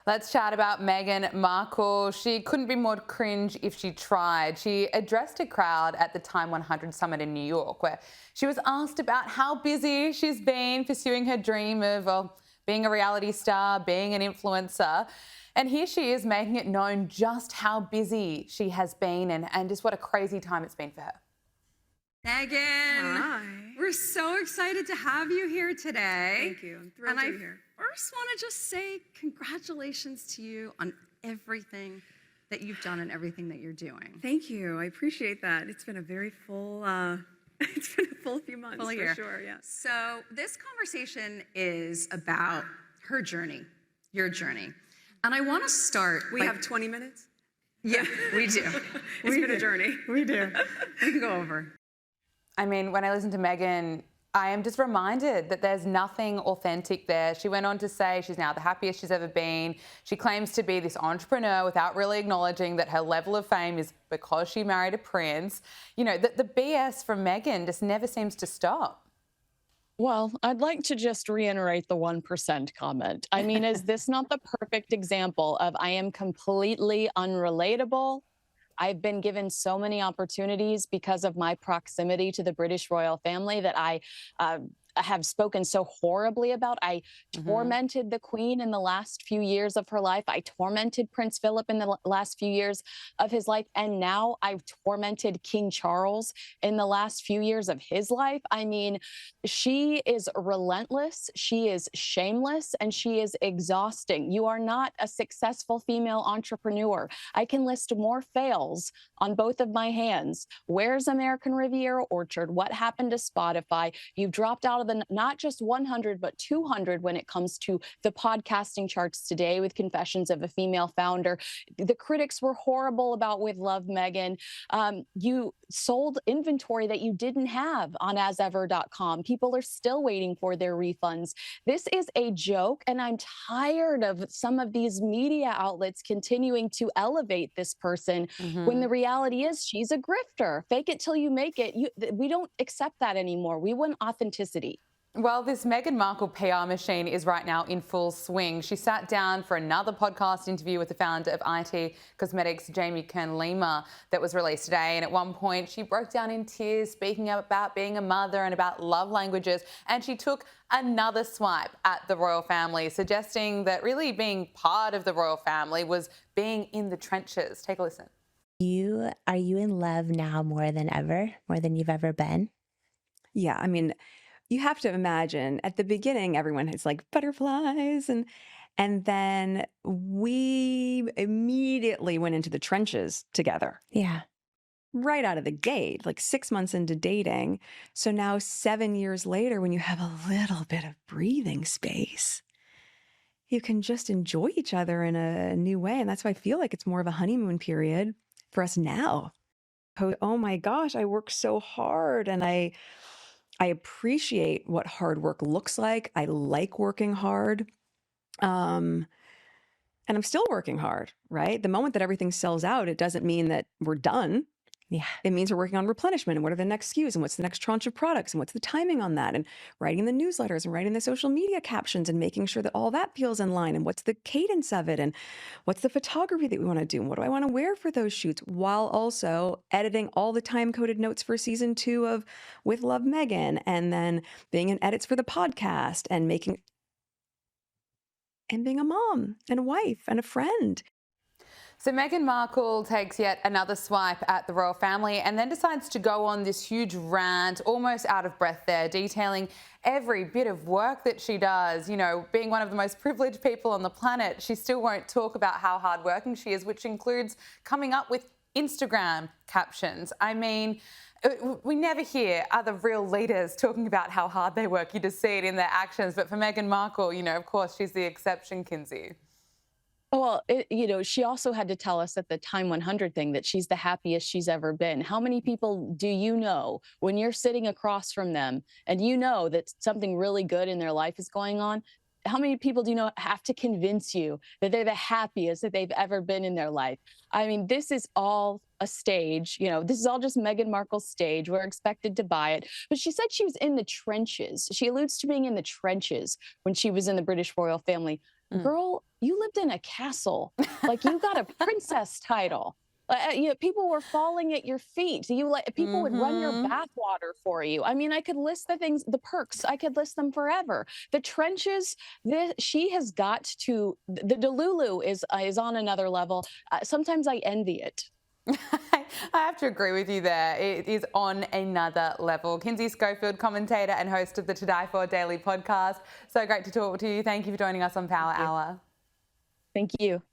Let's chat about Meghan Markle. She couldn't be more cringe if she tried. She addressed a crowd at the Time 100 summit in New York, where she was asked about how busy she's been pursuing her dream of, well, being a reality star, being an influencer. And here she is making it known just how busy she has been and just what a crazy time it's been for her. Meghan, Hi. we're so excited to have you here today. Thank you. I'm thrilled and to be here. First want to just say congratulations to you on everything that you've done and everything that you're doing. Thank you. I appreciate that. It's been a very full, it's been a full few months Full for year. sure. Yes. So this conversation is about her journey, your journey. And I want to start. We have 20 minutes. Yeah, we do. It's been a journey. We do. We can go over. I mean, when I listen to Meghan, I am just reminded that there's nothing authentic there. She went on to say she's now the happiest she's ever been. She claims to be this entrepreneur without really acknowledging that her level of fame is because she married a prince. You know, the BS from Meghan just never seems to stop. Well, I'd like to just reiterate the 1% comment. I mean, is this not the perfect example of I am completely unrelatable? I've been given so many opportunities because of my proximity to the British royal family that I have spoken so horribly about. I tormented the Queen in the last few years of her life. I tormented Prince Philip in the last few years of his life. And now I've tormented King Charles in the last few years of his life. I mean, she is relentless, she is shameless, and she is exhausting. You are not a successful female entrepreneur. I can list more fails on both of my hands. Where's American Riviera Orchard? What happened to Spotify? You've dropped out of the not just 100, but 200 when it comes to the podcasting charts today with Confessions of a Female Founder. The critics were horrible about With Love, Meghan. You sold inventory that you didn't have on asever.com. People are still waiting for their refunds. This is a joke, and I'm tired of some of these media outlets continuing to elevate this person when the reality is she's a grifter. Fake it till you make it. We don't accept that anymore. We want authenticity. Well, this Meghan Markle PR machine is right now in full swing. She sat down for another podcast interview with the founder of IT Cosmetics, Jamie Kern-Lima, that was released today. And at one point, she broke down in tears, speaking about being a mother and about love languages. And she took another swipe at the royal family, suggesting that really being part of the royal family was being in the trenches. Take a listen. Are you in love now more than ever, more than you've ever been? Yeah, I mean, you have to imagine at the beginning, everyone has like butterflies and then we immediately went into the trenches together. Yeah. Right out of the gate, like 6 months into dating. So now 7 years later, when you have a little bit of breathing space, you can just enjoy each other in a new way. And that's why I feel like it's more of a honeymoon period for us now. Oh my gosh, I work so hard and I appreciate what hard work looks like. I like working hard. And I'm still working hard, right? The moment that everything sells out, it doesn't mean that we're done. Yeah. It means we're working on replenishment and what are the next SKUs and what's the next tranche of products and what's the timing on that and writing the newsletters and writing the social media captions and making sure that all that feels in line and what's the cadence of it and what's the photography that we want to do and what do I want to wear for those shoots, while also editing all the time-coded notes for season 2 of With Love, Meghan, and then being in edits for the podcast and being a mom and a wife and a friend. So Meghan Markle takes yet another swipe at the royal family and then decides to go on this huge rant, almost out of breath there, detailing every bit of work that she does. You know, being one of the most privileged people on the planet, she still won't talk about how hardworking she is, which includes coming up with Instagram captions. I mean, we never hear other real leaders talking about how hard they work. You just see it in their actions. But for Meghan Markle, you know, of course, she's the exception, Kinsey. Well, she also had to tell us at the Time 100 thing that she's the happiest she's ever been. How many people do you know when you're sitting across from them and you know that something really good in their life is going on? How many people do you know have to convince you that they're the happiest that they've ever been in their life? I mean, this is all a stage. You know, this is all just Meghan Markle's stage. We're expected to buy it. But she said she was in the trenches. She alludes to being in the trenches when she was in the British royal family. Girl, you lived in a castle. Like, you got a princess title. People were falling at your feet. People would run your bathwater for you. I mean, I could list the things, the perks. I could list them forever. The trenches. She has got to. The Delulu is on another level. Sometimes I envy it. I have to agree with you there. It is on another level. Kinsey Schofield, commentator and host of the To Die For Daily podcast. So great to talk to you. Thank you for joining us on Power Hour. Thank you.